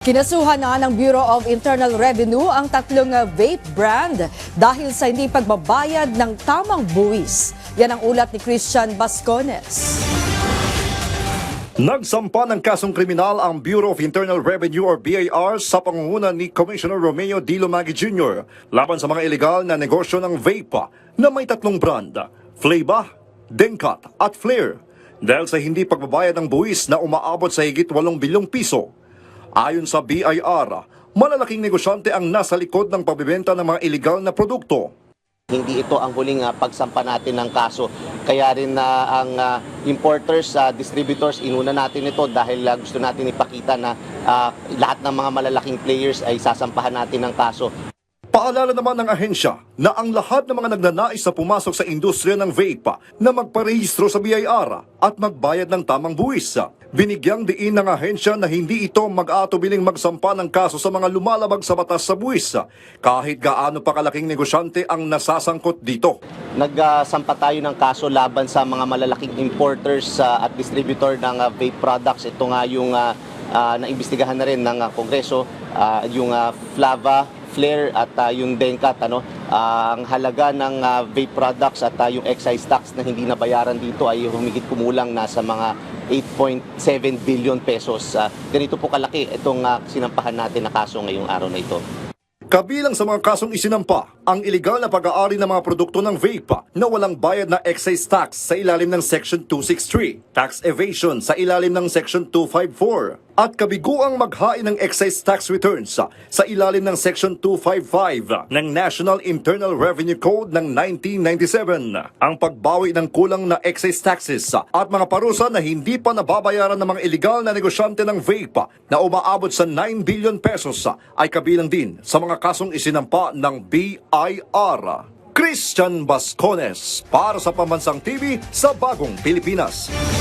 Kinasuhan na ng Bureau of Internal Revenue ang tatlong vape brand dahil sa hindi pagbabayad ng tamang buwis. Yan ang ulat ni Christian Bascones. Nagsampa ng kasong kriminal ang Bureau of Internal Revenue or BIR sa pangunguna ni Commissioner Romeo D. Lumagi Jr. laban sa mga ilegal na negosyo ng vape na may tatlong brand, Flava, Denkat at Flair, dahil sa hindi pagbabayad ng buwis na umaabot sa higit 8 bilyong piso. Ayon sa BIR, malalaking negosyante ang nasa likod ng pagbebenta ng mga ilegal na produkto. Hindi ito ang huling pagsampa natin ng kaso. Kaya rin ang importers, distributors, inuna natin ito dahil gusto natin ipakita na lahat ng mga malalaking players ay sasampahan natin ng kaso. Paalala naman ng ahensya na ang lahat ng mga nagnanais na pumasok sa industriya ng vape na magparehistro sa BIR at magbayad ng tamang buwis. Binigyang diin ng ahensya na hindi ito mag-aatubiling magsampa ng kaso sa mga lumalabag sa batas sa buwis, kahit gaano pa kalaking negosyante ang nasasangkot dito. Nagsampa tayo ng kaso laban sa mga malalaking importers at distributor ng vape products. Ito nga yung naimbestigahan na rin ng Kongreso, yung Flava, Flair at yung Denkat. Ang halaga ng vape products at yung excise tax na hindi nabayaran dito ay humigit kumulang nasa mga 8.7 billion pesos. Ganito po kalaki itong sinampahan natin na kaso ngayong araw na ito. Kabilang sa mga kasong isinampa, ang ilegal na pag-aari ng mga produkto ng vape na walang bayad na excise tax sa ilalim ng Section 263, tax evasion sa ilalim ng Section 254, at kabiguang maghain ng excise tax returns sa ilalim ng Section 255 ng National Internal Revenue Code ng 1997. Ang pagbawi ng kulang na excise taxes at mga parusa na hindi pa nababayaran ng mga ilegal na negosyante ng vape na umaabot sa 9 billion pesos ay kabilang din sa mga kasong isinampa ng BIR. Christian Bascones para sa Pambansang TV sa Bagong Pilipinas.